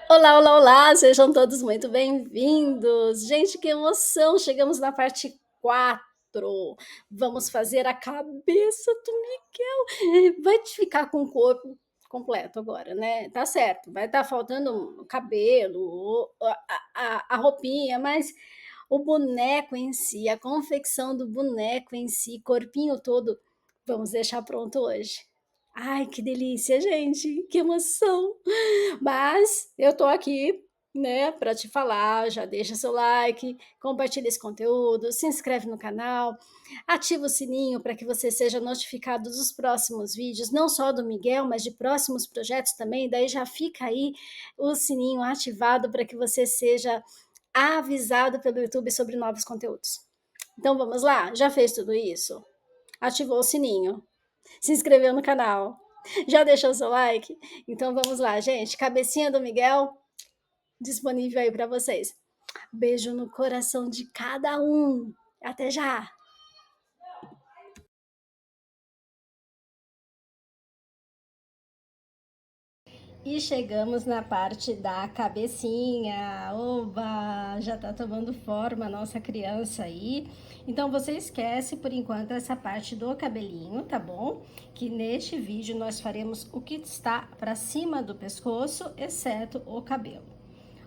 Olá, olá, olá, sejam todos muito bem-vindos. Gente, que emoção! Chegamos na parte 4. Vamos fazer a cabeça do Miguel. Vai te ficar com o corpo completo agora, né? Tá certo, vai estar faltando o cabelo, a roupinha, mas o boneco em si, a confecção do boneco em si, corpinho todo, vamos deixar pronto hoje. Ai, que delícia, gente! Que emoção! Mas eu tô aqui, né, para te falar. Já deixa seu like, compartilha esse conteúdo, se inscreve no canal, ativa o sininho para que você seja notificado dos próximos vídeos, não só do Miguel, mas de próximos projetos também. Daí já fica aí o sininho ativado para que você seja avisado pelo YouTube sobre novos conteúdos. Então vamos lá? Já fez tudo isso? Ativou o sininho? Se inscreveu no canal? Já deixou seu like? Então vamos lá, gente. Cabecinha do Miguel disponível aí para vocês. Beijo no coração de cada um. Até já! E chegamos na parte da cabecinha. Oba! Já tá tomando forma a nossa criança aí. Então você esquece por enquanto essa parte do cabelinho, tá bom? Que neste vídeo nós faremos o que está para cima do pescoço, exceto o cabelo.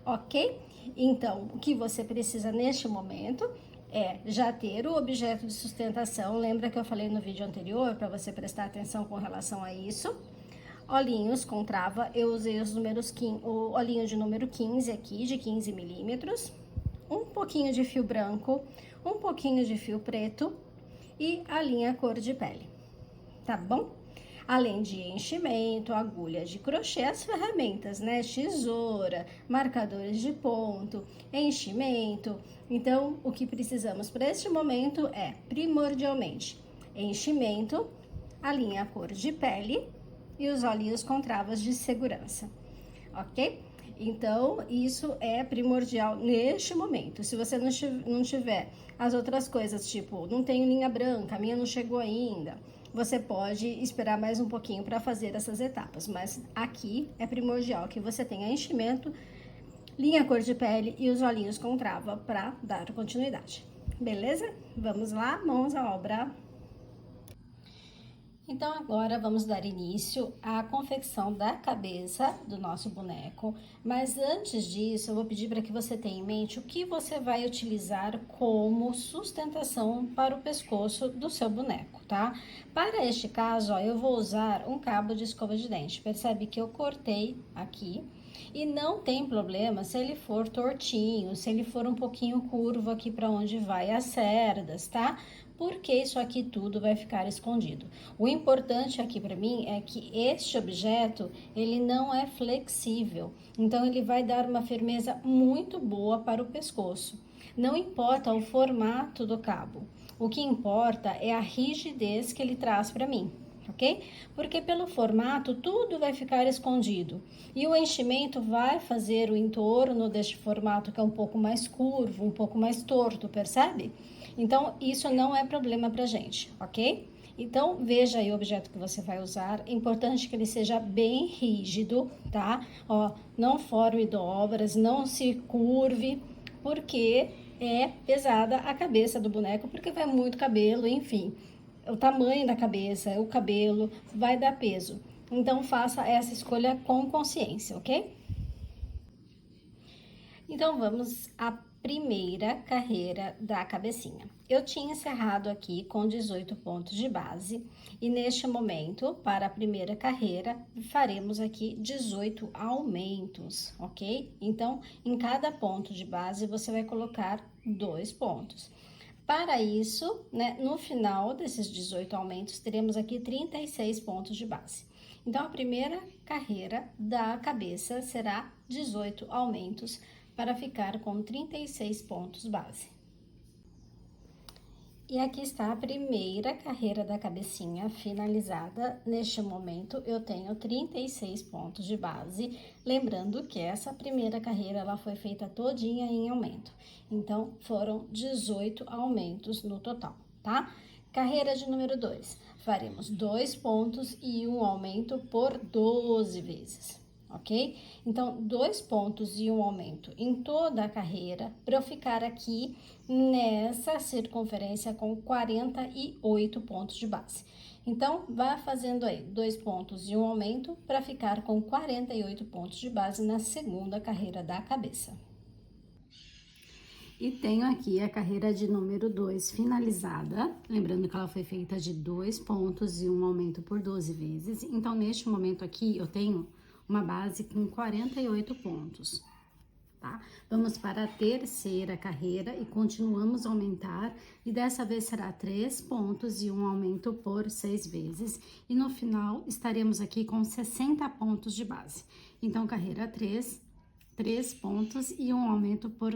Ok? Então, o que você precisa neste momento é já ter o objeto de sustentação. Lembra que eu falei no vídeo anterior para você prestar atenção com relação a isso? Olhinhos com trava, eu usei os números 15, o olhinho de número 15 aqui, de 15 milímetros, um pouquinho de fio branco, um pouquinho de fio preto e a linha cor de pele, tá bom? Além de enchimento, agulha de crochê, as ferramentas, né? Tesoura, marcadores de ponto, enchimento. Então, o que precisamos para este momento é, primordialmente, enchimento, a linha cor de pele e os olhinhos com travas de segurança, ok? Então, isso é primordial neste momento. Se você não tiver as outras coisas, tipo, não tenho linha branca, a minha não chegou ainda, você pode esperar mais um pouquinho para fazer essas etapas. Mas aqui é primordial que você tenha enchimento, linha cor de pele e os olhinhos com trava para dar continuidade. Beleza? Vamos lá, mãos à obra. Então agora vamos dar início à confecção da cabeça do nosso boneco, mas antes disso eu vou pedir para que você tenha em mente o que você vai utilizar como sustentação para o pescoço do seu boneco, tá? Para este caso, ó, eu vou usar um cabo de escova de dente. Percebe que eu cortei aqui e não tem problema se ele for tortinho, se ele for um pouquinho curvo aqui para onde vai as cerdas, tá? Porque isso aqui tudo vai ficar escondido. O importante aqui para mim é que este objeto, ele não é flexível, então ele vai dar uma firmeza muito boa para o pescoço. Não importa o formato do cabo, o que importa é a rigidez que ele traz para mim, ok? Porque pelo formato tudo vai ficar escondido e o enchimento vai fazer o entorno deste formato que é um pouco mais curvo, um pouco mais torto, percebe? Então isso não é problema pra gente, ok? Então veja aí o objeto que você vai usar. É importante que ele seja bem rígido, tá? Ó, não forme dobras, não se curve, porque é pesada a cabeça do boneco, porque vai muito cabelo, enfim. O tamanho da cabeça, o cabelo, vai dar peso. Então, faça essa escolha com consciência, ok? Então, vamos à primeira carreira da cabecinha. Eu tinha encerrado aqui com 18 pontos de base e neste momento, para a primeira carreira, faremos aqui 18 aumentos, ok? Então, em cada ponto de base, você vai colocar 2 pontos. Para isso, né, no final desses 18 aumentos, teremos aqui 36 pontos de base. Então, a primeira carreira da cabeça será 18 aumentos para ficar com 36 pontos base. E aqui está a primeira carreira da cabecinha finalizada. Neste momento, eu tenho 36 pontos de base. Lembrando que essa primeira carreira, ela foi feita todinha em aumento. Então, foram 18 aumentos no total, tá? Carreira de número 2. Faremos 2 pontos e um aumento por 12 vezes, ok? Então, 2 pontos e um aumento em toda a carreira para eu ficar aqui nessa circunferência com 48 pontos de base. Então, vá fazendo aí 2 pontos e um aumento para ficar com 48 pontos de base na segunda carreira da cabeça. E tenho aqui a carreira de número 2 finalizada, lembrando que ela foi feita de 2 pontos e um aumento por 12 vezes. Então, neste momento aqui, eu tenho uma base com 48 pontos, tá? Vamos para a terceira carreira e continuamos a aumentar, e dessa vez será 3 pontos e um aumento por 6 vezes, e no final estaremos aqui com 60 pontos de base. Então, carreira 3, 3 pontos e um aumento por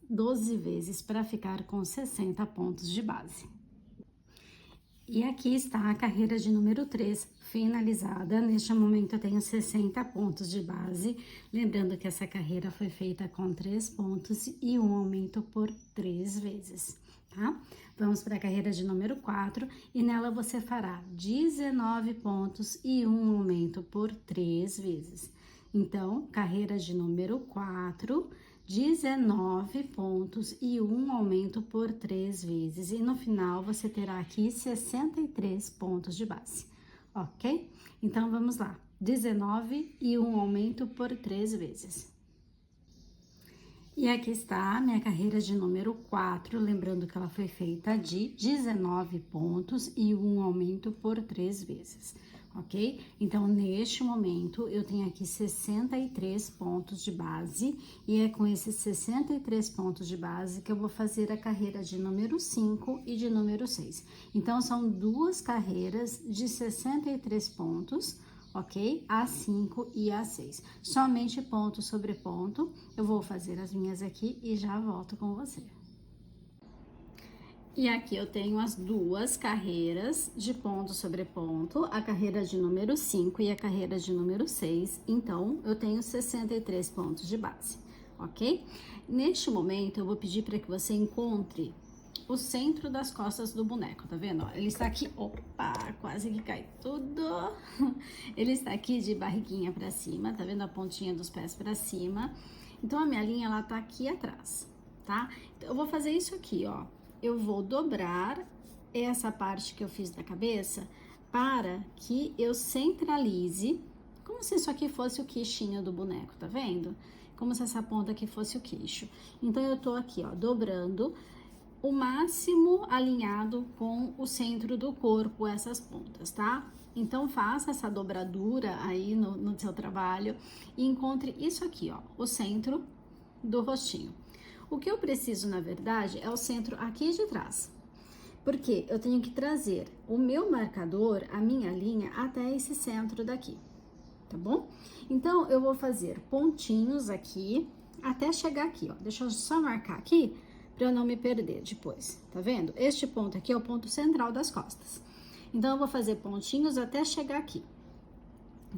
12 vezes para ficar com 60 pontos de base. E aqui está a carreira de número 3 finalizada. Neste momento eu tenho 60 pontos de base. Lembrando que essa carreira foi feita com 3 pontos e um aumento por 3 vezes, tá? Vamos para a carreira de número 4 e nela você fará 19 pontos e um aumento por 3 vezes. Então, carreira de número 4, 19 pontos e um aumento por 3 vezes. E no final, você terá aqui 63 pontos de base, ok? Então, vamos lá. 19 e um aumento por 3 vezes. E aqui está a minha carreira de número 4, lembrando que ela foi feita de 19 pontos e um aumento por 3 vezes, ok? Então, neste momento, eu tenho aqui 63 pontos de base, e é com esses 63 pontos de base que eu vou fazer a carreira de número 5 e de número 6. Então, são 2 carreiras de 63 pontos, ok? A5 e A6. Somente ponto sobre ponto. Eu vou fazer as minhas aqui e já volto com você. E aqui eu tenho as 2 carreiras de ponto sobre ponto, a carreira de número 5 e a carreira de número 6. Então, eu tenho 63 pontos de base, ok? Neste momento, eu vou pedir para que você encontre o centro das costas do boneco, tá vendo? Ó, ele está aqui, opa, quase que cai tudo. Ele está aqui de barriguinha pra cima, tá vendo a pontinha dos pés pra cima? Então, a minha linha, ela tá aqui atrás, tá? Então, eu vou fazer isso aqui, ó. Eu vou dobrar essa parte que eu fiz da cabeça para que eu centralize, como se isso aqui fosse o queixinho do boneco, tá vendo? Como se essa ponta aqui fosse o queixo. Então, eu tô aqui, ó, dobrando o máximo alinhado com o centro do corpo, essas pontas, tá? Então, faça essa dobradura aí no seu trabalho e encontre isso aqui, ó, o centro do rostinho. O que eu preciso, na verdade, é o centro aqui de trás, porque eu tenho que trazer o meu marcador, a minha linha, até esse centro daqui, tá bom? Então, eu vou fazer pontinhos aqui, até chegar aqui, ó. Deixa eu só marcar aqui, para eu não me perder depois, tá vendo? Este ponto aqui é o ponto central das costas. Então, eu vou fazer pontinhos até chegar aqui,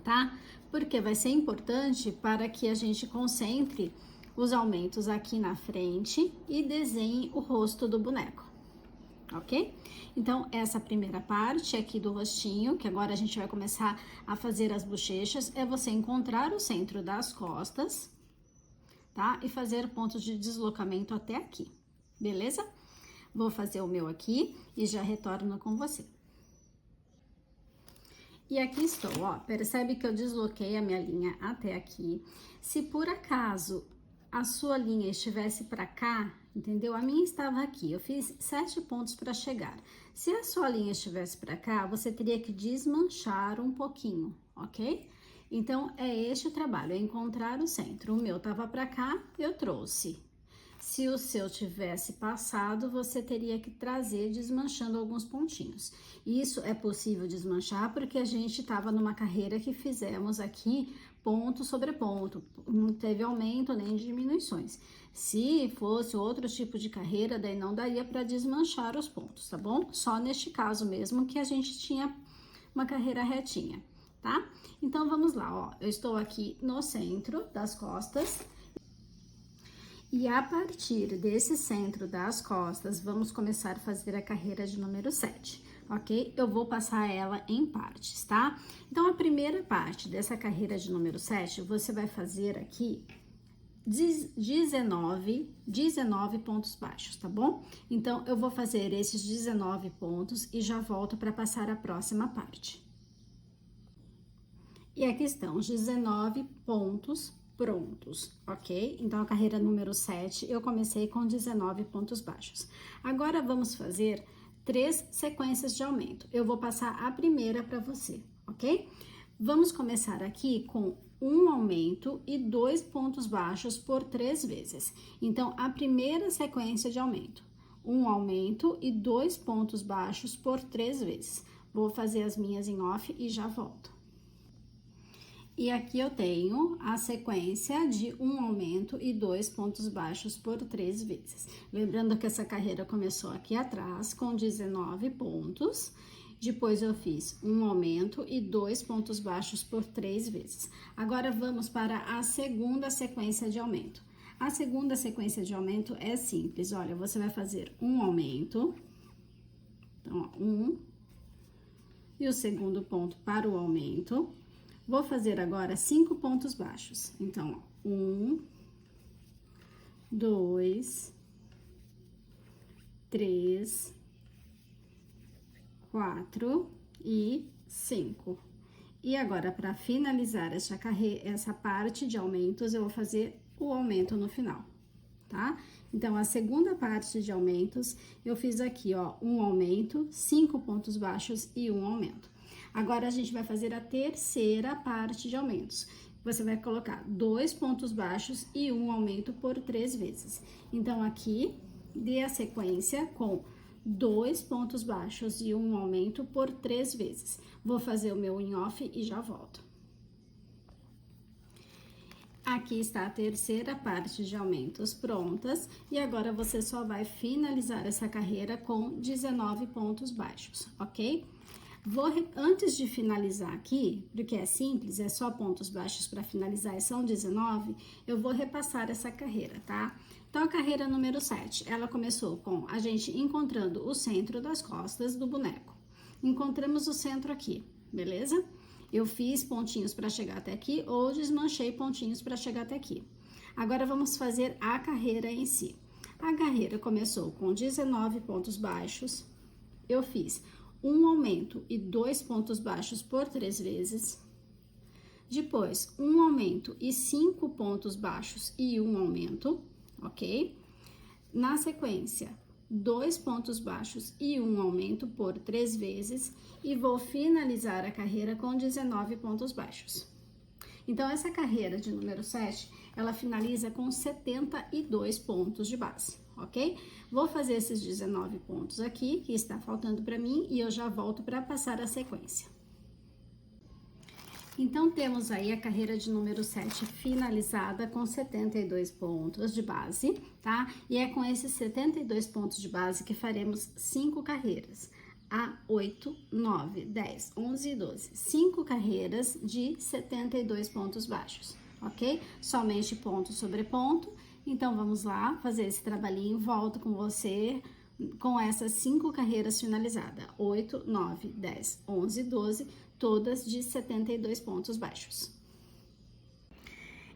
tá? Porque vai ser importante para que a gente concentre os aumentos aqui na frente e desenhe o rosto do boneco, ok? Então, essa primeira parte aqui do rostinho, que agora a gente vai começar a fazer as bochechas, é você encontrar o centro das costas, tá? E fazer pontos de deslocamento até aqui. Beleza? Vou fazer o meu aqui e já retorno com você. E aqui estou, ó. Percebe que eu desloquei a minha linha até aqui. Se por acaso a sua linha estivesse para cá, entendeu? A minha estava aqui. Eu fiz 7 pontos para chegar. Se a sua linha estivesse para cá, você teria que desmanchar um pouquinho, ok? Então, é este o trabalho, é encontrar o centro. O meu tava para cá, eu trouxe. Se o seu tivesse passado, você teria que trazer desmanchando alguns pontinhos. Isso é possível desmanchar porque a gente estava numa carreira que fizemos aqui ponto sobre ponto, não teve aumento nem diminuições. Se fosse outro tipo de carreira, daí não daria para desmanchar os pontos, tá bom? Só neste caso mesmo que a gente tinha uma carreira retinha, tá? Então, vamos lá, ó. Eu estou aqui no centro das costas. E a partir desse centro das costas, vamos começar a fazer a carreira de número 7. ok? Eu vou passar ela em partes, tá? Então, a primeira parte dessa carreira de número 7, você vai fazer aqui 19 pontos baixos, tá bom? Então, eu vou fazer esses 19 pontos e já volto para passar a próxima parte. E aqui estão os 19 pontos prontos, ok? Então, a carreira número 7, eu comecei com 19 pontos baixos. Agora, vamos fazer 3 sequências de aumento. Eu vou passar a primeira para você, ok? Vamos começar aqui com um aumento e 2 pontos baixos por 3 vezes. Então, a primeira sequência de aumento, um aumento e 2 pontos baixos por 3 vezes. Vou fazer as minhas em off e já volto. E aqui eu tenho a sequência de um aumento e 2 pontos baixos por 3 vezes. Lembrando que essa carreira começou aqui atrás com 19 pontos. Depois eu fiz um aumento e 2 pontos baixos por 3 vezes. Agora vamos para a segunda sequência de aumento. A segunda sequência de aumento é simples. Olha, você vai fazer um aumento. Então, ó, um. E o segundo ponto para o aumento. Vou fazer agora 5 pontos baixos. Então, ó, 1, 2, 3, 4 e 5. E agora, para finalizar essa parte de aumentos, eu vou fazer o aumento no final, tá? Então, a segunda parte de aumentos, eu fiz aqui, ó, um aumento, 5 pontos baixos e um aumento. Agora, a gente vai fazer a terceira parte de aumentos. Você vai colocar 2 pontos baixos e um aumento por 3 vezes. Então, aqui, dê a sequência com 2 pontos baixos e um aumento por 3 vezes. Vou fazer o meu em off e já volto. Aqui está a terceira parte de aumentos prontas e agora você só vai finalizar essa carreira com 19 pontos baixos, ok? Antes de finalizar aqui, porque é simples, é só pontos baixos para finalizar e são 19, eu vou repassar essa carreira, tá? Então, a carreira número 7, ela começou com a gente encontrando o centro das costas do boneco. Encontramos o centro aqui, beleza? Eu fiz pontinhos para chegar até aqui ou desmanchei pontinhos para chegar até aqui. Agora, vamos fazer a carreira em si. A carreira começou com 19 pontos baixos, eu fiz um aumento e 2 pontos baixos por 3 vezes. Depois, um aumento e 5 pontos baixos e um aumento, ok? Na sequência, 2 pontos baixos e um aumento por 3 vezes. E vou finalizar a carreira com 19 pontos baixos. Então, essa carreira de número 7, ela finaliza com 72 pontos de base, ok? Vou fazer esses 19 pontos aqui, que está faltando para mim, e eu já volto para passar a sequência. Então, temos aí a carreira de número 7 finalizada com 72 pontos de base, tá? E é com esses 72 pontos de base que faremos 5 carreiras. A 8, 9, 10, 11 e 12. 5 carreiras de 72 pontos baixos, ok? Somente ponto sobre ponto. Então, vamos lá fazer esse trabalhinho. Volto com você com essas 5 carreiras finalizadas. 8, 9, 10, 11 e 12, todas de 72 pontos baixos.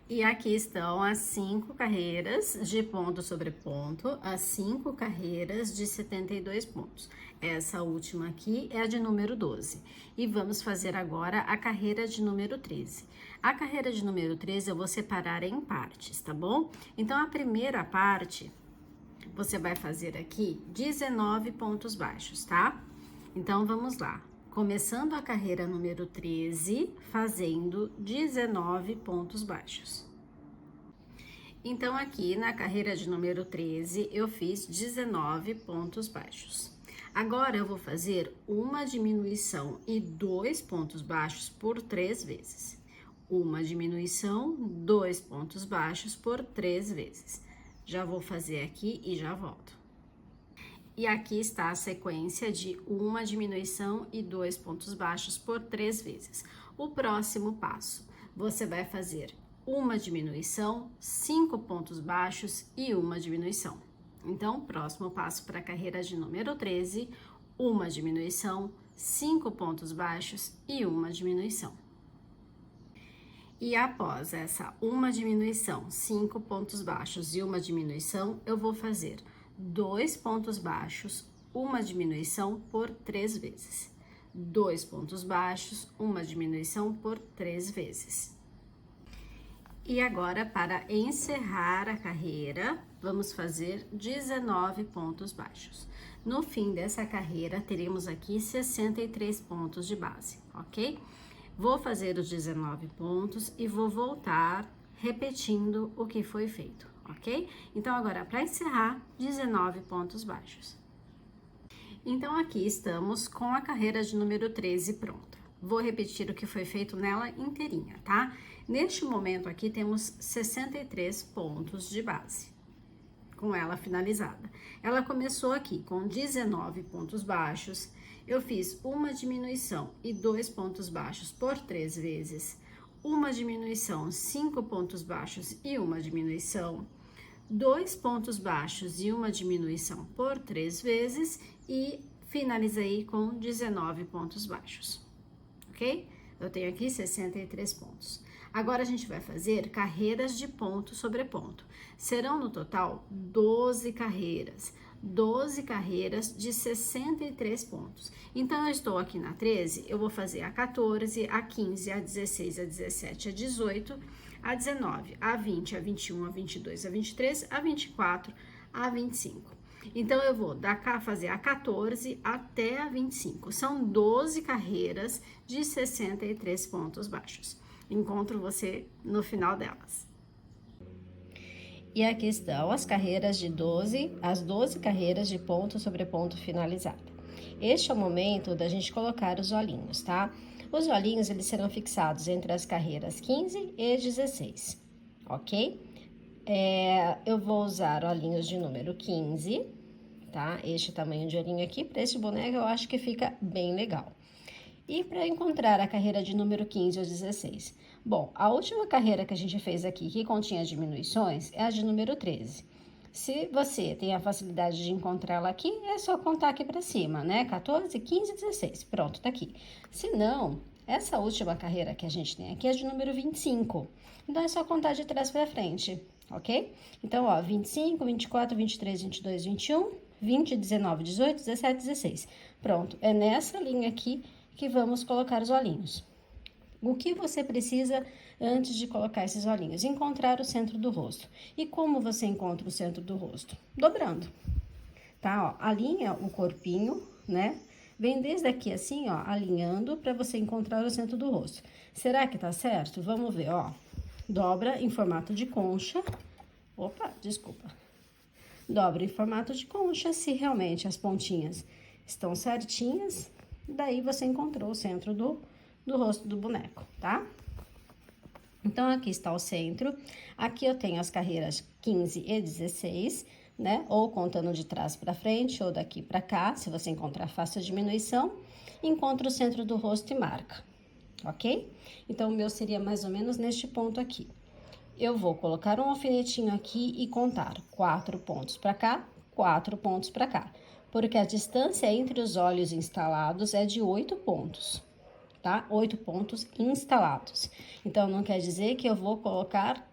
E aqui estão as 5 carreiras de ponto sobre ponto, as 5 carreiras de 72 pontos. Essa última aqui é a de número 12. E vamos fazer agora a carreira de número 13. A carreira de número 13 eu vou separar em partes, tá bom? Então, a primeira parte, você vai fazer aqui 19 pontos baixos, tá? Então, vamos lá. Começando a carreira número 13, fazendo 19 pontos baixos. Então, aqui na carreira de número 13, eu fiz 19 pontos baixos. Agora, eu vou fazer uma diminuição e 2 pontos baixos por 3 vezes. Uma diminuição, 2 pontos baixos por 3 vezes. Já vou fazer aqui e já volto. E aqui está a sequência de uma diminuição e 2 pontos baixos por 3 vezes. O próximo passo, você vai fazer uma diminuição, 5 pontos baixos e uma diminuição. Então, próximo passo para a carreira de número 13, uma diminuição, 5 pontos baixos e uma diminuição. E após essa uma diminuição, 5 pontos baixos e uma diminuição, eu vou fazer 2 pontos baixos, uma diminuição por 3 vezes. 2 pontos baixos, uma diminuição por 3 vezes. E agora, para encerrar a carreira, vamos fazer 19 pontos baixos. No fim dessa carreira, teremos aqui 63 pontos de base, ok? Vou fazer os 19 pontos e vou voltar repetindo o que foi feito, ok? Então, agora, para encerrar, 19 pontos baixos. Então, aqui estamos com a carreira de número 13 pronta. Vou repetir o que foi feito nela inteirinha, tá? Neste momento aqui, temos 63 pontos de base, com ela finalizada. Ela começou aqui com 19 pontos baixos, eu fiz uma diminuição e 2 pontos baixos por 3 vezes, uma diminuição, 5 pontos baixos e uma diminuição, 2 pontos baixos e uma diminuição por 3 vezes e finalizei com 19 pontos baixos, ok? Eu tenho aqui 63 pontos. Agora, a gente vai fazer carreiras de ponto sobre ponto. Serão, no total, 12 carreiras. 12 carreiras de 63 pontos. Então, eu estou aqui na 13, eu vou fazer a 14, a 15, a 16, a 17, a 18, a 19, a 20, a 21, a 22, a 23, a 24, a 25. Então, eu vou fazer a 14 até a 25. São 12 carreiras de 63 pontos baixos. Encontro você no final delas. E aqui estão as carreiras de 12, as 12 carreiras de ponto sobre ponto finalizada. Este é o momento da gente colocar os olhinhos, tá? Os olhinhos, eles serão fixados entre as carreiras 15 e 16, ok? Eu vou usar olhinhos de número 15, tá? Este tamanho de olhinho aqui, para esse boneco, eu acho que fica bem legal. E para encontrar a carreira de número 15 ou 16? Bom, a última carreira que a gente fez aqui, que continha diminuições, é a de número 13. Se você tem a facilidade de encontrá-la aqui, é só contar aqui para cima, né? 14, 15, 16. Pronto, tá aqui. Se não, essa última carreira que a gente tem aqui é de número 25. Então, é só contar de trás para frente, ok? Então, ó, 25, 24, 23, 22, 21, 20, 19, 18, 17, 16. Pronto, é nessa linha aqui que vamos colocar os olhinhos. O que você precisa antes de colocar esses olhinhos? Encontrar o centro do rosto. E como você encontra o centro do rosto? Dobrando, tá? Ó, alinha o corpinho, né? Vem desde aqui assim, ó, alinhando para você encontrar o centro do rosto. Será que tá certo? Vamos ver, ó. Dobra em formato de concha. Opa, desculpa. Dobra em formato de concha, se realmente as pontinhas estão certinhas, daí você encontrou o centro do rosto do boneco, tá? Então, aqui está o centro. Aqui eu tenho as carreiras 15 e 16, né? Ou contando de trás para frente, ou daqui para cá. Se você encontrar fácil a diminuição, encontra o centro do rosto e marca, ok? Então, o meu seria mais ou menos neste ponto aqui. Eu vou colocar um alfinetinho aqui e contar 4 pontos para cá, 4 pontos para cá. Porque a distância entre os olhos instalados é de 8 pontos. Tá? 8 pontos instalados. Então, não quer dizer que eu vou colocar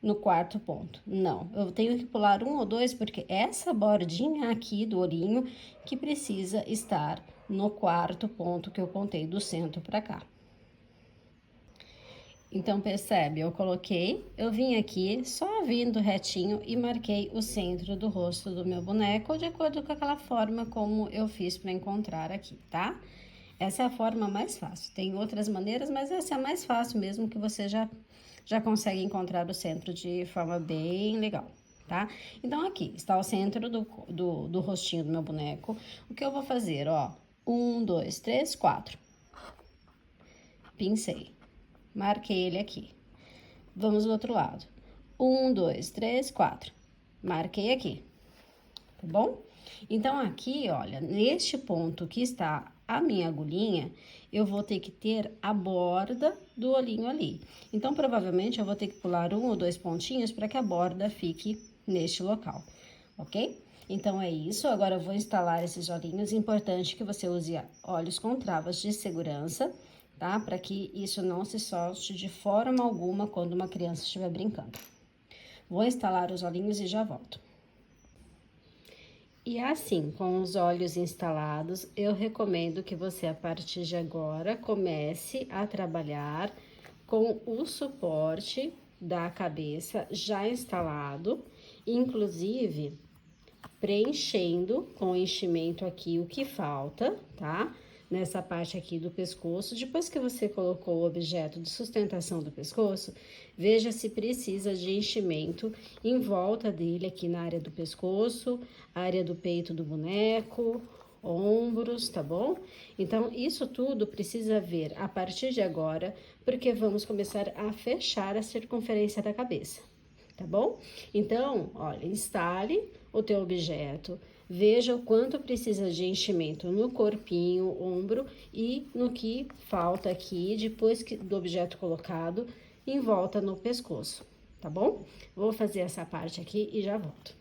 no 4º ponto. Não, eu tenho que pular 1 ou 2, porque essa bordinha aqui do olhinho que precisa estar no 4º ponto que eu contei do centro para cá. Então, percebe? Eu vim aqui só vindo retinho e marquei o centro do rosto do meu boneco, de acordo com aquela forma como eu fiz para encontrar aqui, tá? Essa é a forma mais fácil. Tem outras maneiras, mas essa é a mais fácil mesmo, que você já consegue encontrar o centro de forma bem legal, tá? Então, aqui está o centro do rostinho do meu boneco. O que eu vou fazer, ó, 1, 2, 3, 4. Pincei. Marquei ele aqui. Vamos do outro lado. 1, 2, 3, 4. Marquei aqui, tá bom? Então, aqui, olha, neste ponto que está a minha agulhinha, eu vou ter que ter a borda do olhinho ali. Então, provavelmente, eu vou ter que pular 1 ou 2 pontinhos para que a borda fique neste local, ok? Então, é isso. Agora, eu vou instalar esses olhinhos. Importante que você use olhos com travas de segurança, tá? Para que isso não se solte de forma alguma quando uma criança estiver brincando. Vou instalar os olhinhos e já volto. E assim, com os olhos instalados, eu recomendo que você, a partir de agora, comece a trabalhar com o suporte da cabeça já instalado, inclusive preenchendo com o enchimento aqui o que falta, tá? Nessa parte aqui do pescoço. Depois que você colocou o objeto de sustentação do pescoço, veja se precisa de enchimento em volta dele aqui na área do pescoço, área do peito do boneco, ombros, tá bom? Então, isso tudo precisa ver a partir de agora, porque vamos começar a fechar a circunferência da cabeça, tá bom? Então, olha, instale o teu objeto, veja o quanto precisa de enchimento no corpinho, ombro e no que falta aqui, depois do objeto colocado, em volta no pescoço, tá bom? Vou fazer essa parte aqui e já volto.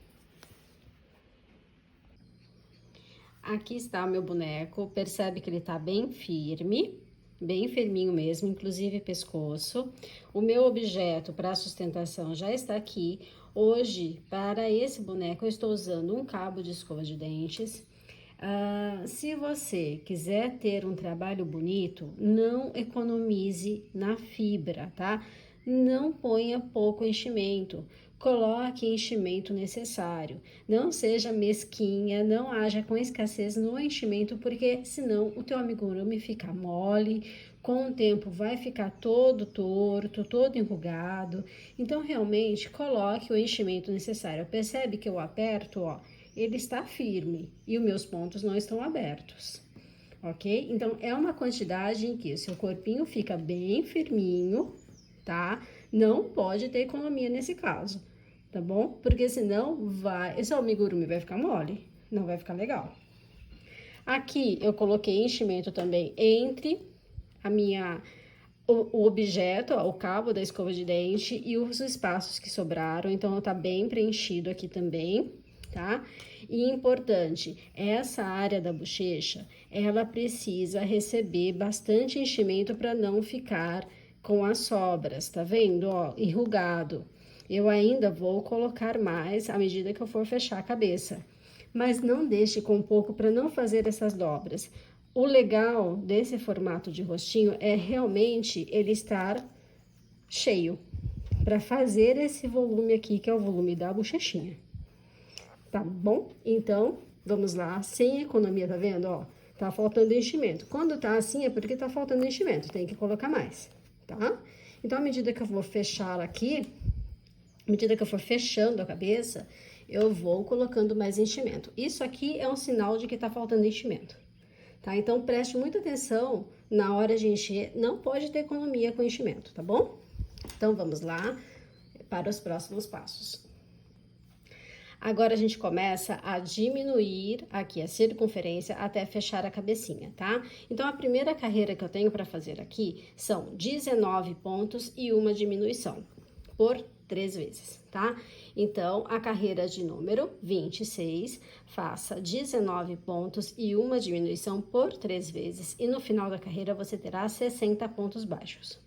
Aqui está o meu boneco, percebe que ele tá bem firme, bem firminho mesmo, inclusive pescoço. O meu objeto para sustentação já está aqui. Hoje, para esse boneco, eu estou usando um cabo de escova de dentes. Se você quiser ter um trabalho bonito, não economize na fibra, tá? Não ponha pouco enchimento. Coloque enchimento necessário. Não seja mesquinha, não haja com escassez no enchimento, porque senão o teu amigurumi fica mole, com o tempo vai ficar todo torto, todo enrugado. Então, realmente, coloque o enchimento necessário. Percebe que eu aperto, ó, ele está firme e os meus pontos não estão abertos, ok? Então, é uma quantidade em que o seu corpinho fica bem firminho, tá? Não pode ter economia nesse caso, tá bom? Porque senão esse amigurumi vai ficar mole, não vai ficar legal. Aqui eu coloquei enchimento também entre o objeto, ó, o cabo da escova de dente e os espaços que sobraram, então tá bem preenchido aqui também, tá? E importante, essa área da bochecha, ela precisa receber bastante enchimento para não ficar com as sobras, tá vendo? Ó, enrugado. Eu ainda vou colocar mais à medida que eu for fechar a cabeça. Mas não deixe com pouco para não fazer essas dobras. O legal desse formato de rostinho é realmente ele estar cheio, para fazer esse volume aqui, que é o volume da bochechinha. Tá bom? Então, vamos lá, sem economia, tá vendo? Ó, tá faltando enchimento. Quando tá assim é porque tá faltando enchimento, tem que colocar mais, tá? Então, à medida que eu vou fechar aqui, à medida que eu for fechando a cabeça, eu vou colocando mais enchimento. Isso aqui é um sinal de que tá faltando enchimento, tá? Então, preste muita atenção na hora de encher, não pode ter economia com enchimento, tá bom? Então, vamos lá para os próximos passos. Agora, a gente começa a diminuir aqui a circunferência até fechar a cabecinha, tá? Então, a primeira carreira que eu tenho para fazer aqui são 19 pontos e uma diminuição por 3 vezes, tá? Então, a carreira de número 26, faça 19 pontos e uma diminuição por 3 vezes. E no final da carreira, você terá 60 pontos baixos.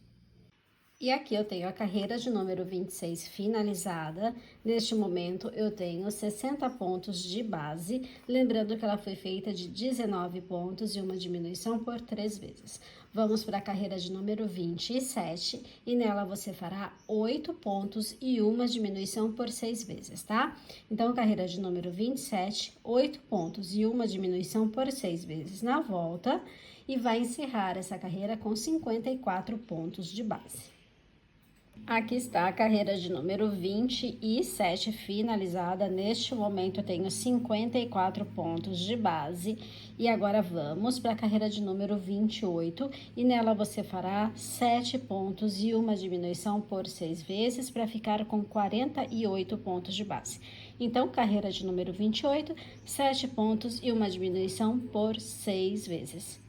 E aqui eu tenho a carreira de número 26 finalizada. Neste momento, eu tenho 60 pontos de base, lembrando que ela foi feita de 19 pontos e uma diminuição por 3 vezes. Vamos para a carreira de número 27 e nela você fará 8 pontos e uma diminuição por 6 vezes, tá? Então, carreira de número 27, 8 pontos e uma diminuição por 6 vezes na volta e vai encerrar essa carreira com 54 pontos de base. Aqui está a carreira de número 27 finalizada. Neste momento eu tenho 54 pontos de base. E agora vamos para a carreira de número 28 e nela você fará 7 pontos e uma diminuição por 6 vezes para ficar com 48 pontos de base. Então, carreira de número 28, 7 pontos e uma diminuição por 6 vezes.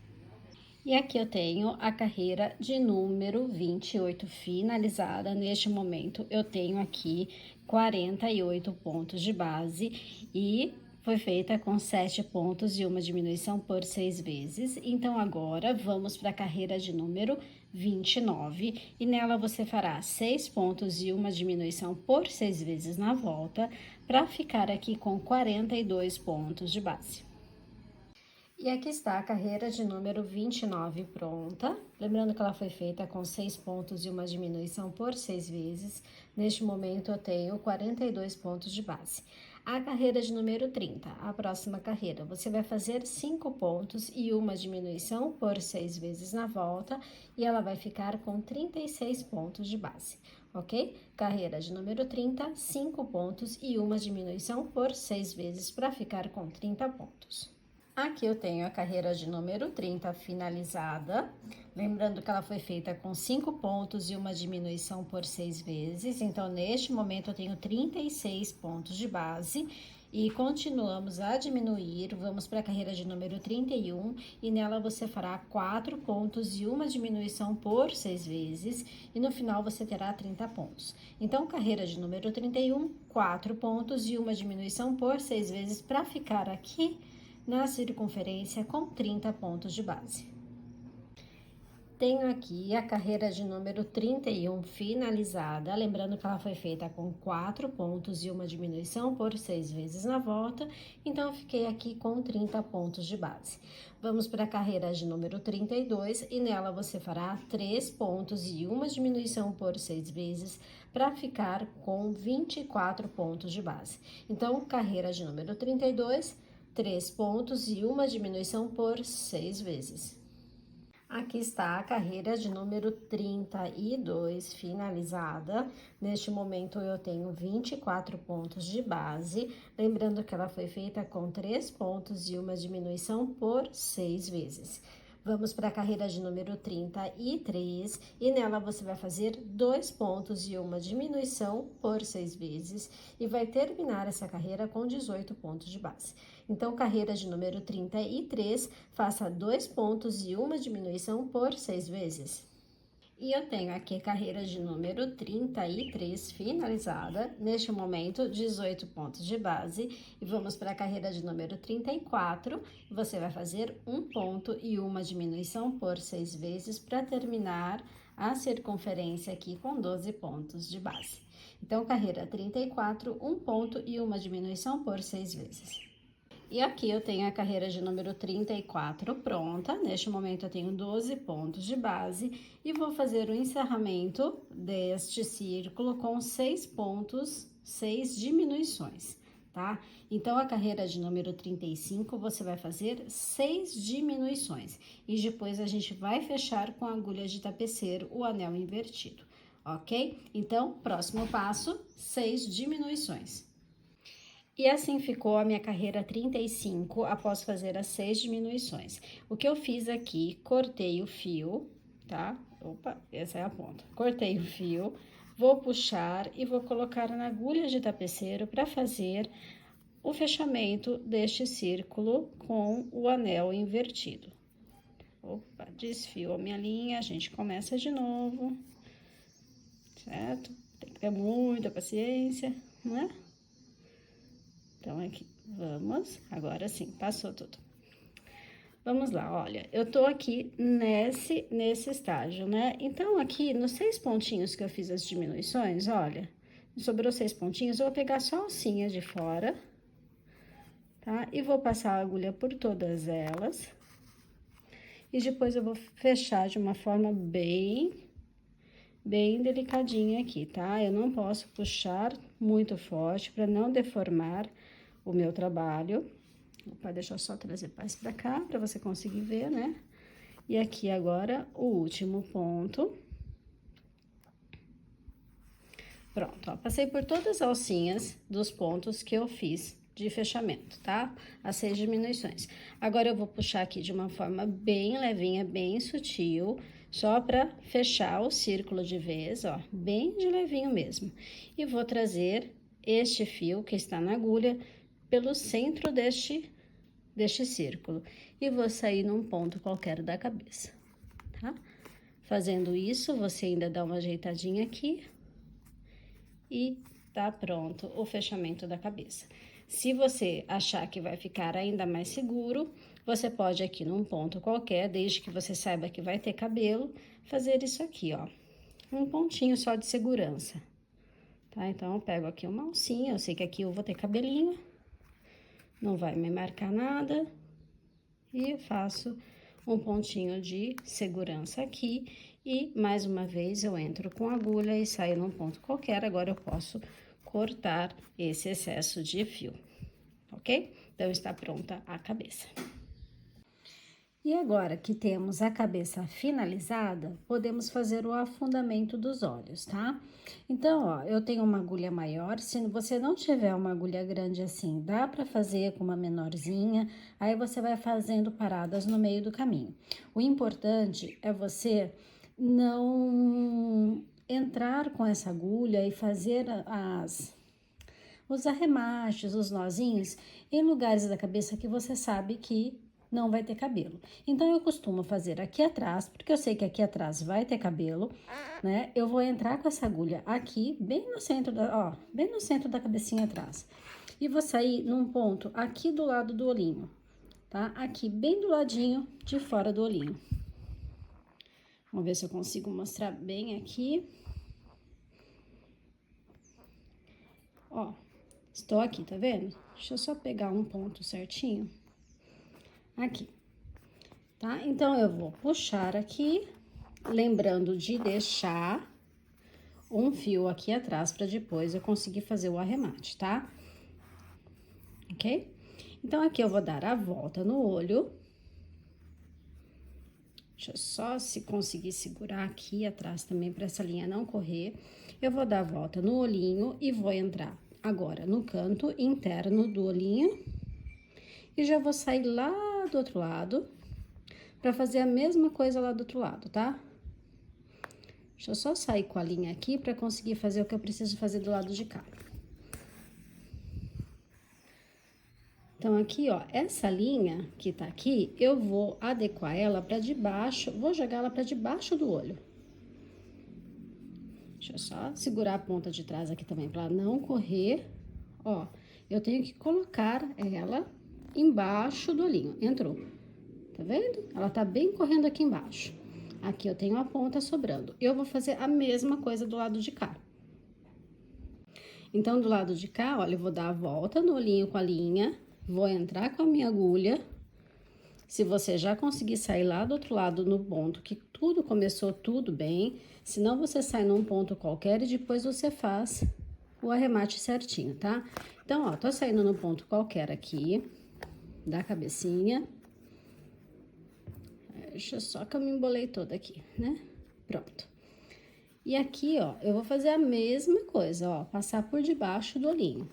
E aqui eu tenho a carreira de número 28 finalizada. Neste momento, eu tenho aqui 48 pontos de base e foi feita com 7 pontos e uma diminuição por 6 vezes. Então, agora, vamos para a carreira de número 29, e nela você fará 6 pontos e uma diminuição por 6 vezes na volta, para ficar aqui com 42 pontos de base. E aqui está a carreira de número 29 pronta. Lembrando que ela foi feita com 6 pontos e uma diminuição por 6 vezes. Neste momento, eu tenho 42 pontos de base. A carreira de número 30, a próxima carreira, você vai fazer 5 pontos e uma diminuição por 6 vezes na volta, e ela vai ficar com 36 pontos de base, ok? Carreira de número 30, 5 pontos e uma diminuição por 6 vezes para ficar com 30 pontos. Aqui eu tenho a carreira de número 30 finalizada, lembrando que ela foi feita com 5 pontos e uma diminuição por 6 vezes, então neste momento eu tenho 36 pontos de base e continuamos a diminuir, vamos para a carreira de número 31 e nela você fará 4 pontos e uma diminuição por 6 vezes e no final você terá 30 pontos. Então, carreira de número 31, 4 pontos e uma diminuição por 6 vezes para ficar aqui na circunferência com 30 pontos de base. Tenho aqui a carreira de número 31 finalizada, lembrando que ela foi feita com 4 pontos e uma diminuição por 6 vezes na volta, então eu fiquei aqui com 30 pontos de base. Vamos para a carreira de número 32 e nela você fará 3 pontos e uma diminuição por 6 vezes para ficar com 24 pontos de base. Então, carreira de número 32, 3 pontos e uma diminuição por 6 vezes. Aqui está a carreira de número 32 finalizada. Neste momento eu tenho 24 pontos de base, lembrando que ela foi feita com 3 pontos e uma diminuição por 6 vezes. Vamos para a carreira de número 33 e nela você vai fazer 2 pontos e uma diminuição por 6 vezes e vai terminar essa carreira com 18 pontos de base. Então, carreira de número 33, faça 2 pontos e uma diminuição por 6 vezes. E eu tenho aqui a carreira de número 33 finalizada, neste momento 18 pontos de base, e vamos para a carreira de número 34, você vai fazer 1 ponto e uma diminuição por 6 vezes para terminar a circunferência aqui com 12 pontos de base. Então, carreira 34, 1 ponto e uma diminuição por 6 vezes. E aqui eu tenho a carreira de número 34 pronta, neste momento eu tenho 12 pontos de base e vou fazer o encerramento deste círculo com 6 pontos, 6 diminuições, tá? Então, a carreira de número 35, você vai fazer 6 diminuições e depois a gente vai fechar com a agulha de tapeceiro o anel invertido, ok? Então, próximo passo, 6 diminuições. E assim ficou a minha carreira 35, após fazer as 6 diminuições. O que eu fiz aqui, cortei o fio, tá? Opa, essa é a ponta. Cortei o fio, vou puxar e vou colocar na agulha de tapeceiro para fazer o fechamento deste círculo com o anel invertido. Opa, desfio a minha linha, a gente começa de novo, certo? Tem que ter muita paciência, né? Então, aqui, vamos, agora sim, passou tudo. Vamos lá, olha, eu tô aqui nesse estágio, né? Então, aqui, nos 6 pontinhos que eu fiz as diminuições, olha, sobrou 6 pontinhos, eu vou pegar só a alcinha de fora, tá? E vou passar a agulha por todas elas. E depois eu vou fechar de uma forma bem delicadinha aqui, tá? Eu não posso puxar muito forte para não deformar o meu trabalho. Opa, deixa eu só trazer mais pra cá, pra você conseguir ver, né? E aqui agora, o último ponto. Pronto, ó, passei por todas as alcinhas dos pontos que eu fiz de fechamento, tá? As 6 diminuições. Agora, eu vou puxar aqui de uma forma bem levinha, bem sutil, só pra fechar o círculo de vez, ó, bem de levinho mesmo. E vou trazer este fio que está na agulha pelo centro deste círculo e vou sair num ponto qualquer da cabeça, tá? Fazendo isso, você ainda dá uma ajeitadinha aqui e tá pronto o fechamento da cabeça. Se você achar que vai ficar ainda mais seguro, você pode aqui num ponto qualquer, desde que você saiba que vai ter cabelo, fazer isso aqui, ó. Um pontinho só de segurança, tá? Então, eu pego aqui uma alcinha, eu sei que aqui eu vou ter cabelinho, não vai me marcar nada, e faço um pontinho de segurança aqui, e mais uma vez eu entro com a agulha e saio num ponto qualquer, agora eu posso cortar esse excesso de fio, ok? Então, está pronta a cabeça. E agora que temos a cabeça finalizada, podemos fazer o afundamento dos olhos, tá? Então, ó, eu tenho uma agulha maior, se você não tiver uma agulha grande assim, dá pra fazer com uma menorzinha, aí você vai fazendo paradas no meio do caminho. O importante é você não entrar com essa agulha e fazer os arremates, os nozinhos, em lugares da cabeça que você sabe que não vai ter cabelo. Então, eu costumo fazer aqui atrás, porque eu sei que aqui atrás vai ter cabelo, né? Eu vou entrar com essa agulha aqui, bem no centro bem no centro da cabecinha atrás. E vou sair num ponto aqui do lado do olhinho, tá? Aqui, bem do ladinho de fora do olhinho. Vamos ver se eu consigo mostrar bem aqui. Ó, estou aqui, tá vendo? Deixa eu só pegar um ponto certinho. Aqui, tá? Então, eu vou puxar aqui, lembrando de deixar um fio aqui atrás para depois eu conseguir fazer o arremate, tá? Ok? Então, aqui eu vou dar a volta no olho. Deixa eu só se conseguir segurar aqui atrás também para essa linha não correr. Eu vou dar a volta no olhinho e vou entrar agora no canto interno do olhinho. E já vou sair lá do outro lado, pra fazer a mesma coisa lá do outro lado, tá? Deixa eu só sair com a linha aqui pra conseguir fazer o que eu preciso fazer do lado de cá. Então, aqui, ó, essa linha que tá aqui, eu vou adequar ela pra debaixo, vou jogar ela pra debaixo do olho. Deixa eu só segurar a ponta de trás aqui também pra não correr. Ó, eu tenho que colocar ela embaixo do olhinho. Entrou. Tá vendo? Ela tá bem correndo aqui embaixo. Aqui eu tenho a ponta sobrando. Eu vou fazer a mesma coisa do lado de cá. Então, do lado de cá, olha, eu vou dar a volta no olhinho com a linha, vou entrar com a minha agulha. Se você já conseguir sair lá do outro lado no ponto que tudo começou tudo bem, senão você sai num ponto qualquer e depois você faz o arremate certinho, tá? Então, ó, tô saindo no ponto qualquer aqui, da cabecinha. Deixa só que eu me embolei toda aqui, né? Pronto. E aqui, ó, eu vou fazer a mesma coisa, ó, passar por debaixo do olhinho,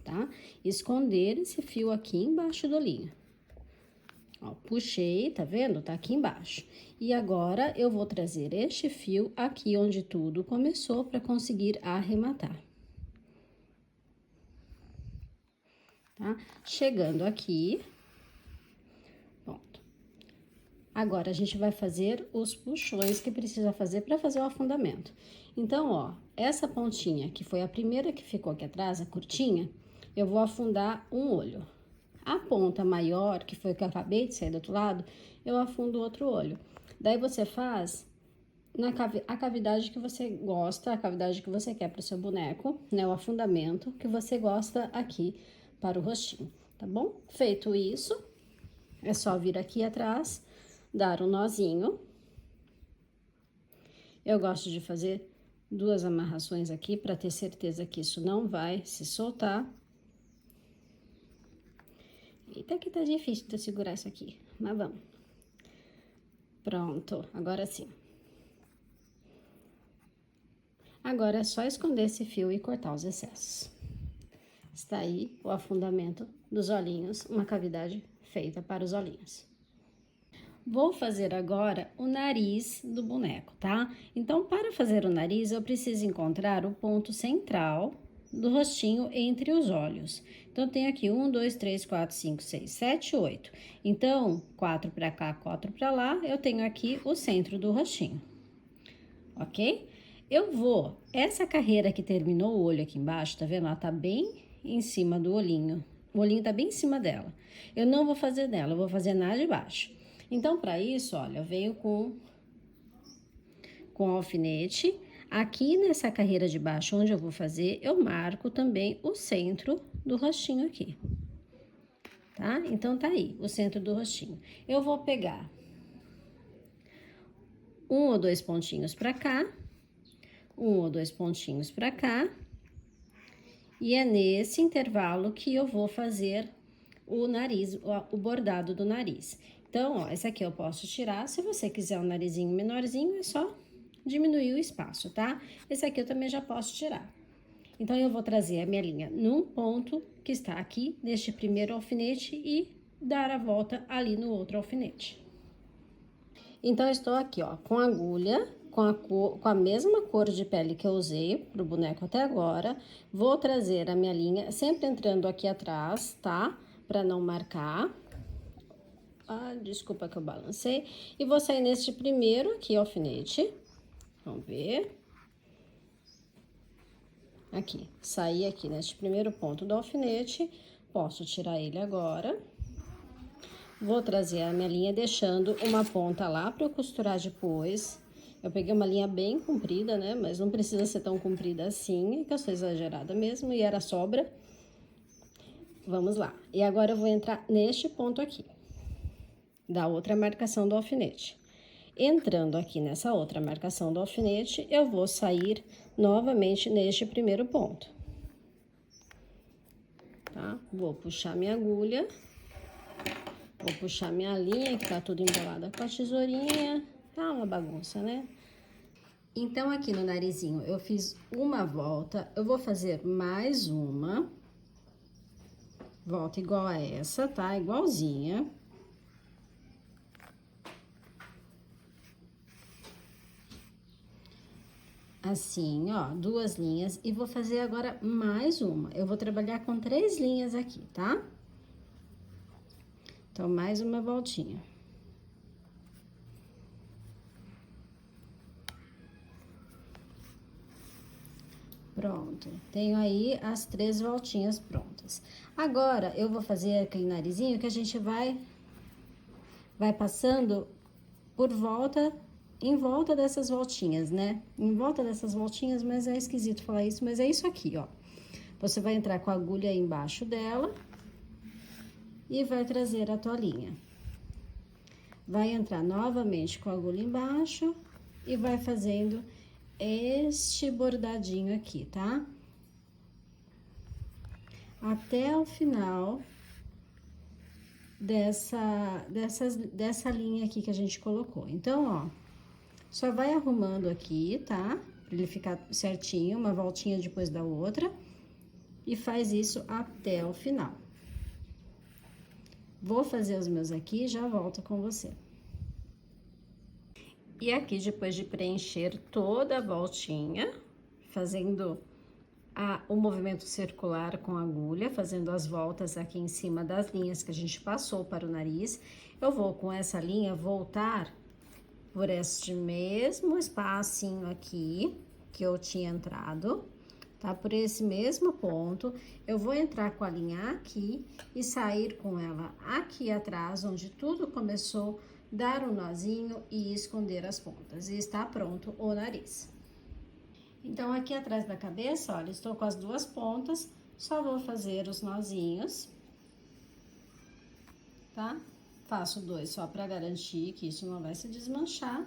tá? Esconder esse fio aqui embaixo do olhinho. Ó, puxei, tá vendo? Tá aqui embaixo. E agora, eu vou trazer este fio aqui onde tudo começou pra conseguir arrematar. Tá? Chegando aqui, pronto. Agora, a gente vai fazer os puxões que precisa fazer para fazer o afundamento. Então, ó, essa pontinha, que foi a primeira que ficou aqui atrás, a curtinha, eu vou afundar um olho. A ponta maior, que foi que eu acabei de sair do outro lado, eu afundo o outro olho. Daí, você faz a cavidade que você gosta, a cavidade que você quer para o seu boneco, né? O afundamento que você gosta aqui para o rostinho, tá bom? Feito isso, é só vir aqui atrás, dar um nozinho. Eu gosto de fazer 2 amarrações aqui para ter certeza que isso não vai se soltar. Eita, que tá difícil de eu segurar isso aqui, mas vamos. Pronto, agora sim. Agora é só esconder esse fio e cortar os excessos. Está aí o afundamento dos olhinhos, uma cavidade feita para os olhinhos. Vou fazer agora o nariz do boneco, tá? Então, para fazer o nariz, eu preciso encontrar o ponto central do rostinho entre os olhos. Então, eu tenho aqui 1, 2, 3, 4, 5, 6, 7, 8. Então, 4 para cá, 4 para lá, eu tenho aqui o centro do rostinho, ok? Eu vou, essa carreira que terminou o olho aqui embaixo, tá vendo? Ela tá bem em cima do olhinho. O olhinho tá bem em cima dela. Eu não vou fazer dela, eu vou fazer na de baixo. Então, para isso, olha, eu venho com alfinete. Aqui nessa carreira de baixo, onde eu vou fazer, eu marco também o centro do rostinho aqui. Tá? Então, tá aí, o centro do rostinho. Eu vou pegar 1 ou 2 pontinhos pra cá, 1 ou 2 pontinhos pra cá. E é nesse intervalo que eu vou fazer o nariz, o bordado do nariz. Então, ó, esse aqui eu posso tirar. Se você quiser um narizinho menorzinho, é só diminuir o espaço, tá? Esse aqui eu também já posso tirar. Então, eu vou trazer a minha linha num ponto que está aqui, neste primeiro alfinete, e dar a volta ali no outro alfinete. Então, eu estou aqui, ó, com a agulha, com a mesma cor de pele que eu usei pro boneco até agora. Vou trazer a minha linha, sempre entrando aqui atrás, tá? Pra não marcar. Ah, desculpa que eu balancei. E vou sair neste primeiro aqui, alfinete. Vamos ver. Aqui, saí aqui neste primeiro ponto do alfinete. Posso tirar ele agora. Vou trazer a minha linha, deixando uma ponta lá para eu costurar depois. Eu peguei uma linha bem comprida, né? Mas não precisa ser tão comprida assim, que eu sou exagerada mesmo, e era sobra. Vamos lá. E agora eu vou entrar neste ponto aqui, da outra marcação do alfinete. Entrando aqui nessa outra marcação do alfinete, eu vou sair novamente neste primeiro ponto. Tá? Vou puxar minha agulha. Vou puxar minha linha, que tá tudo embolada com a tesourinha. Tá uma bagunça, né? Então, aqui no narizinho, eu fiz uma volta. Eu vou fazer mais uma. Volta igual a essa, tá? Igualzinha. Assim, ó, 2 linhas. E vou fazer agora mais uma. Eu vou trabalhar com 3 linhas aqui, tá? Então, mais uma voltinha. Pronto. Tenho aí as 3 voltinhas prontas. Agora, eu vou fazer aquele narizinho que a gente vai passando por volta, em volta dessas voltinhas, né? Em volta dessas voltinhas, mas é esquisito falar isso, mas é isso aqui, ó. Você vai entrar com a agulha embaixo dela e vai trazer a toalhinha. Vai entrar novamente com a agulha embaixo e vai fazendo este bordadinho aqui, tá? Até o final dessa linha aqui que a gente colocou. Então, ó, só vai arrumando aqui, tá? Pra ele ficar certinho, uma voltinha depois da outra. E faz isso até o final. Vou fazer os meus aqui e já volto com você. E aqui, depois de preencher toda a voltinha, fazendo o movimento circular com a agulha, fazendo as voltas aqui em cima das linhas que a gente passou para o nariz, eu vou com essa linha voltar por este mesmo espacinho aqui que eu tinha entrado, tá? Por esse mesmo ponto, eu vou entrar com a linha aqui e sair com ela aqui atrás, onde tudo começou, dar um nozinho e esconder as pontas. E está pronto o nariz. Então, aqui atrás da cabeça, olha, estou com as 2 pontas, só vou fazer os nozinhos, tá? Faço 2 só para garantir que isso não vai se desmanchar.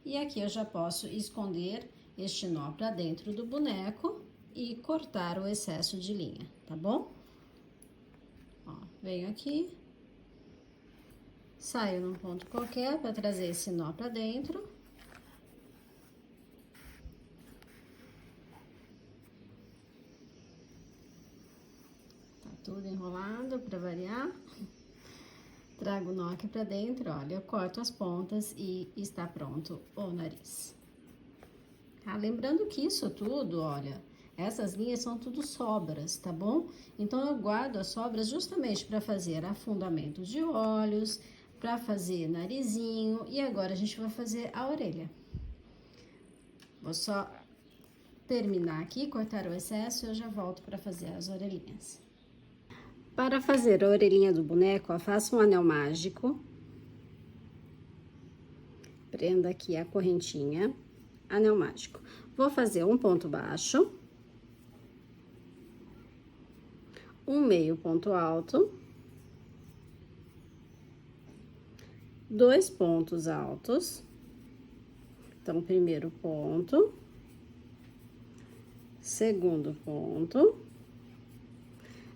E aqui eu já posso esconder este nó para dentro do boneco e cortar o excesso de linha, tá bom? Ó, venho aqui, saio num ponto qualquer para trazer esse nó para dentro. Tá tudo enrolado para variar. Trago o nó aqui pra dentro, olha, eu corto as pontas e está pronto o nariz. Tá? Lembrando que isso tudo, olha, essas linhas são tudo sobras, tá bom? Então, eu guardo as sobras justamente para fazer afundamento de olhos, para fazer narizinho, e agora a gente vai fazer a orelha. Vou só terminar aqui, cortar o excesso, eu já volto para fazer as orelhinhas. Para fazer a orelhinha do boneco, ó, faça um anel mágico. Prenda aqui a correntinha, anel mágico. Vou fazer um ponto baixo, um meio ponto alto, 2 pontos altos. Então, primeiro ponto, segundo ponto,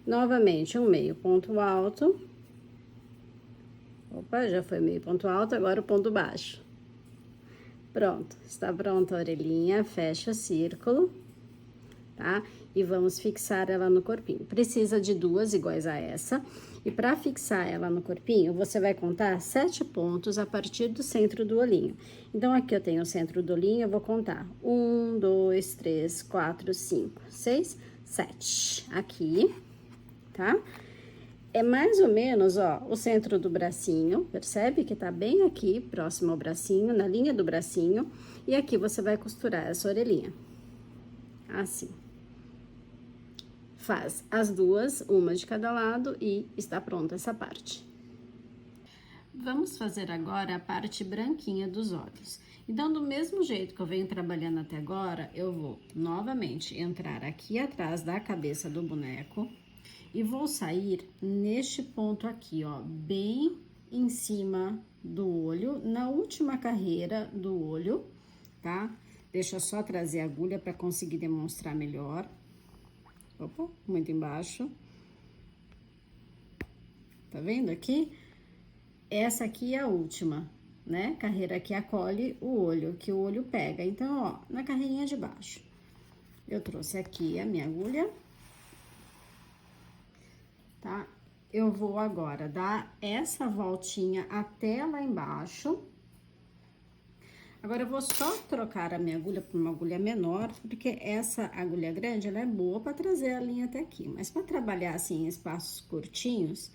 novamente um meio ponto alto. Opa, já foi meio ponto alto, agora o ponto baixo. Pronto, está pronta a orelhinha, fecha o círculo, tá? E vamos fixar ela no corpinho. Precisa de 2 iguais a essa. E para fixar ela no corpinho, você vai contar 7 pontos a partir do centro do olhinho. Então, aqui eu tenho o centro do olhinho, eu vou contar 1, 2, 3, 4, 5, 6, 7. Aqui, tá? É mais ou menos, ó, o centro do bracinho, percebe que tá bem aqui, próximo ao bracinho, na linha do bracinho. E aqui você vai costurar essa orelhinha, assim. Faz as duas, uma de cada lado, e está pronta essa parte. Vamos fazer agora a parte branquinha dos olhos. Então, do mesmo jeito que eu venho trabalhando até agora, eu vou novamente entrar aqui atrás da cabeça do boneco e vou sair neste ponto aqui, ó, bem em cima do olho, na última carreira do olho, tá? Deixa eu só trazer a agulha para conseguir demonstrar melhor. Opa, muito embaixo. Tá vendo aqui? Essa aqui é a última, né? Carreira que acolhe o olho, que o olho pega. Então, ó, na carreirinha de baixo. Eu trouxe aqui a minha agulha. Tá? Eu vou agora dar essa voltinha até lá embaixo. Agora, eu vou só trocar a minha agulha por uma agulha menor, porque essa agulha grande, ela é boa para trazer a linha até aqui. Mas para trabalhar, assim, em espaços curtinhos,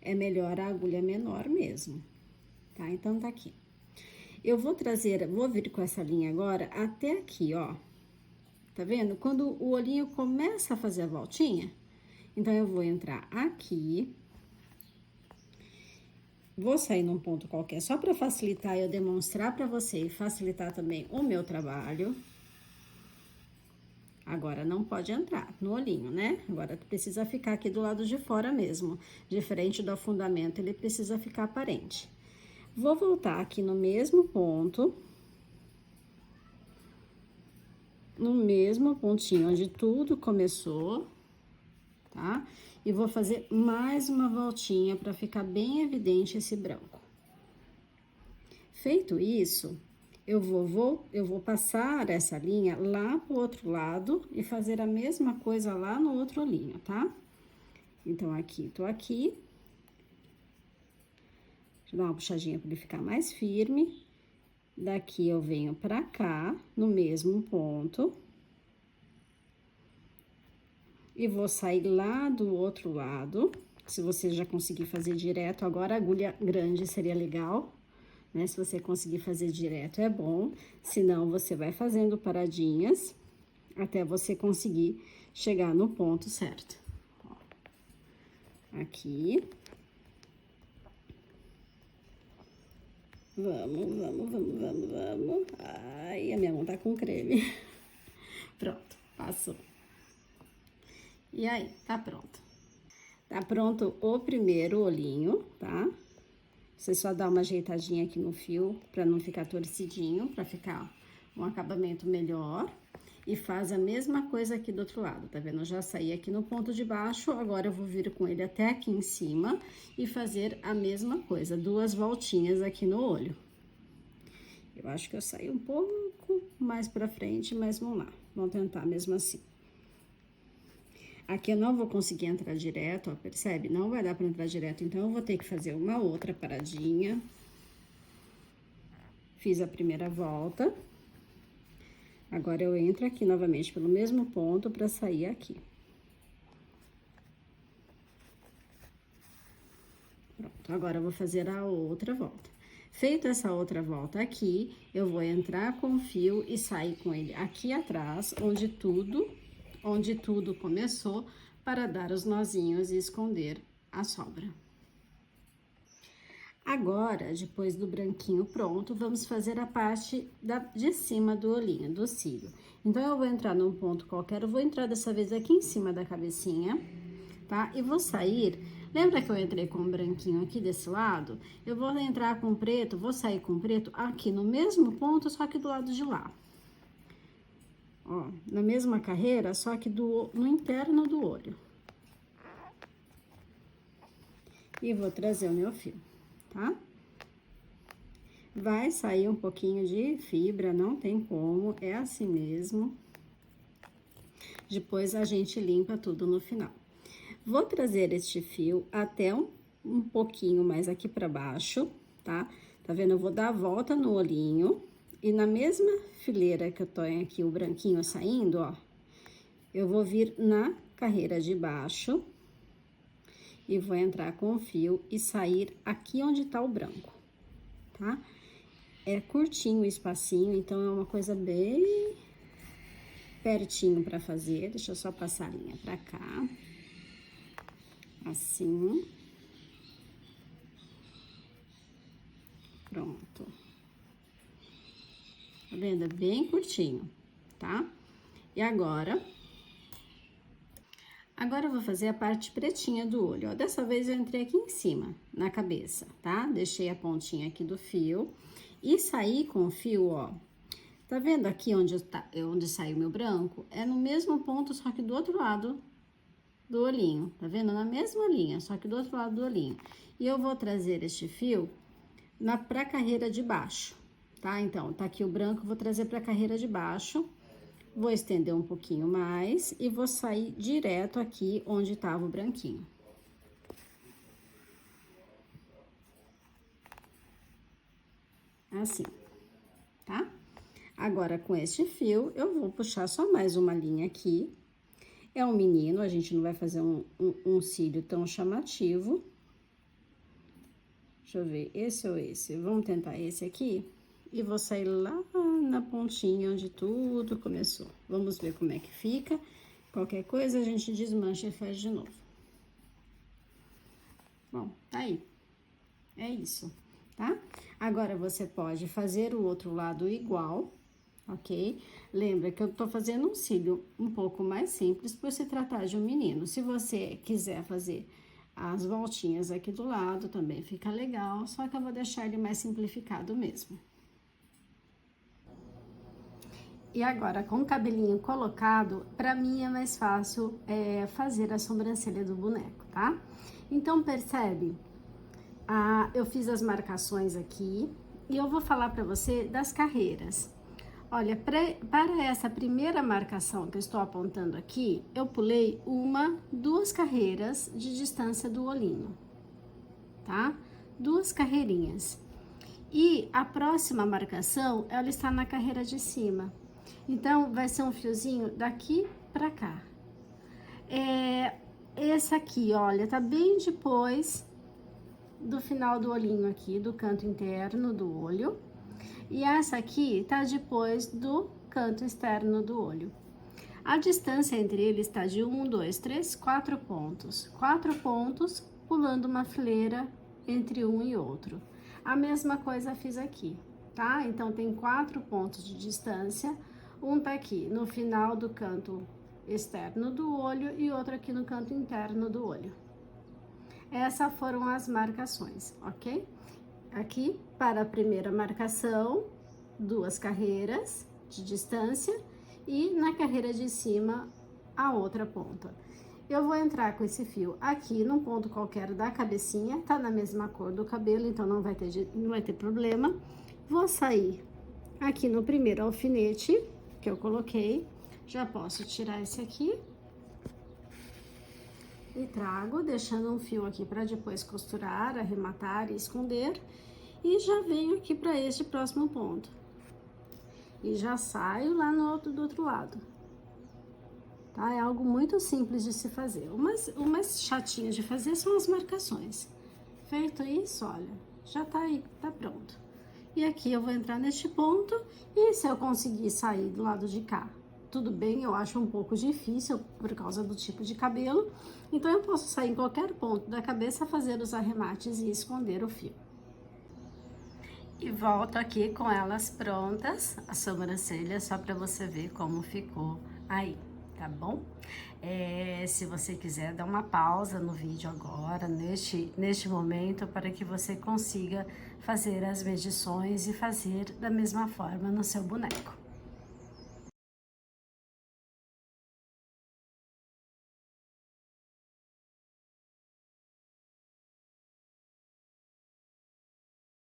é melhor a agulha menor mesmo, tá? Então, tá aqui. Eu vou trazer, vou vir com essa linha agora até aqui, ó. Tá vendo? Quando o olhinho começa a fazer a voltinha, então, eu vou entrar aqui. Vou sair num ponto qualquer, só para facilitar eu demonstrar para você e facilitar também o meu trabalho. Agora, não pode entrar no olhinho, né? Agora, precisa ficar aqui do lado de fora mesmo. Diferente do afundamento, ele precisa ficar aparente. Vou voltar aqui no mesmo ponto. No mesmo pontinho onde tudo começou, tá? E vou fazer mais uma voltinha para ficar bem evidente esse branco. Feito isso, eu vou passar essa linha lá pro outro lado e fazer a mesma coisa lá no outro olhinho, tá? Então, aqui, tô aqui. Deixa eu dar uma puxadinha para ele ficar mais firme. Daqui, eu venho pra cá, no mesmo ponto. E vou sair lá do outro lado. Se você já conseguir fazer direto, agora a agulha grande seria legal, né? Se você conseguir fazer direto, é bom. Senão, você vai fazendo paradinhas até você conseguir chegar no ponto certo. Ó, aqui. Vamos. Ai, a minha mão tá com creme. Pronto, passou. E aí, tá pronto. Tá pronto o primeiro olhinho, tá? Você só dá uma ajeitadinha aqui no fio, pra não ficar torcidinho, pra ficar um acabamento melhor. E faz a mesma coisa aqui do outro lado, tá vendo? Eu já saí aqui no ponto de baixo, agora eu vou vir com ele até aqui em cima e fazer a mesma coisa, 2 voltinhas aqui no olho. Eu acho que eu saí um pouco mais pra frente, mas vamos lá, vamos tentar mesmo assim. Aqui eu não vou conseguir entrar direto, ó, percebe? Não vai dar pra entrar direto, então eu vou ter que fazer uma outra paradinha. Fiz a primeira volta. Agora, eu entro aqui novamente pelo mesmo ponto pra sair aqui. Pronto, agora eu vou fazer a outra volta. Feito essa outra volta aqui, eu vou entrar com o fio e sair com ele aqui atrás, onde tudo começou, para dar os nozinhos e esconder a sobra. Agora, depois do branquinho pronto, vamos fazer a parte de cima do olhinho, do cílio. Então, eu vou entrar num ponto qualquer, eu vou entrar dessa vez aqui em cima da cabecinha, tá? E vou sair, lembra que eu entrei com o branquinho aqui desse lado? Eu vou entrar com o preto, vou sair com o preto aqui no mesmo ponto, só que do lado de lá. Ó, na mesma carreira, só que no interno do olho. E vou trazer o meu fio, tá? Vai sair um pouquinho de fibra, não tem como, é assim mesmo. Depois a gente limpa tudo no final. Vou trazer este fio até um pouquinho mais aqui pra baixo, tá? Tá vendo? Eu vou dar a volta no olhinho e na mesma fileira que eu tô aqui, o branquinho saindo, ó, eu vou vir na carreira de baixo e vou entrar com o fio e sair aqui onde tá o branco, tá? É curtinho o espacinho, então é uma coisa bem pertinho pra fazer. Deixa eu só passar a linha pra cá. Assim. Pronto. Tá vendo? É bem curtinho, tá? E agora eu vou fazer a parte pretinha do olho, ó. Dessa vez eu entrei aqui em cima, na cabeça, tá? Deixei a pontinha aqui do fio e saí com o fio, ó. Tá vendo aqui onde saiu meu branco? É no mesmo ponto, só que do outro lado do olhinho, tá vendo? Na mesma linha, só que do outro lado do olhinho. E eu vou trazer este fio pra carreira de baixo, tá? Então, tá aqui o branco, vou trazer pra carreira de baixo. Vou estender um pouquinho mais e vou sair direto aqui onde tava o branquinho. Assim, tá? Agora, com este fio, eu vou puxar só mais uma linha aqui. É um menino, a gente não vai fazer um cílio tão chamativo. Deixa eu ver, esse ou esse? Vamos tentar esse aqui? E vou sair lá na pontinha onde tudo começou. Vamos ver como é que fica. Qualquer coisa a gente desmancha e faz de novo. Bom, tá aí. É isso, tá? Agora, você pode fazer o outro lado igual, ok? Lembra que eu tô fazendo um cílio um pouco mais simples por se tratar de um menino. Se você quiser fazer as voltinhas aqui do lado, também fica legal, só que eu vou deixar ele mais simplificado mesmo. E agora, com o cabelinho colocado, pra mim é mais fácil fazer a sobrancelha do boneco, tá? Então, percebe? Eu fiz as marcações aqui e eu vou falar pra você das carreiras. Olha, para essa primeira marcação que eu estou apontando aqui, eu pulei duas carreiras de distância do olhinho, tá? Duas carreirinhas. E a próxima marcação, ela está na carreira de cima. Então, vai ser um fiozinho daqui pra cá. Esse aqui, olha, tá bem depois do final do olhinho aqui, do canto interno do olho. E essa aqui tá depois do canto externo do olho. A distância entre eles tá de 1, 2, 3, 4 pontos. 4 pontos, pulando uma fileira entre um e outro. A mesma coisa fiz aqui, tá? Então, tem 4 pontos de distância. Um tá aqui no final do canto externo do olho e outro aqui no canto interno do olho. Essas foram as marcações, ok? Aqui, para a primeira marcação, 2 carreiras de distância e na carreira de cima, a outra ponta. Eu vou entrar com esse fio aqui num ponto qualquer da cabecinha, tá na mesma cor do cabelo, então não vai ter problema. Vou sair aqui no primeiro alfinete que eu coloquei, já posso tirar esse aqui. E trago, deixando um fio aqui para depois costurar, arrematar e esconder. E já venho aqui para este próximo ponto. E já saio lá do outro lado. Tá? É algo muito simples de se fazer. O mais chatinho de fazer são as marcações. Feito isso, olha, já tá aí, tá pronto. E aqui eu vou entrar neste ponto, e se eu conseguir sair do lado de cá, tudo bem, eu acho um pouco difícil por causa do tipo de cabelo, então eu posso sair em qualquer ponto da cabeça, fazer os arremates e esconder o fio. E volto aqui com elas prontas, a sobrancelha, só para você ver como ficou aí, tá bom? Se você quiser dar uma pausa no vídeo agora, neste momento, para que você consiga fazer as medições e fazer da mesma forma no seu boneco.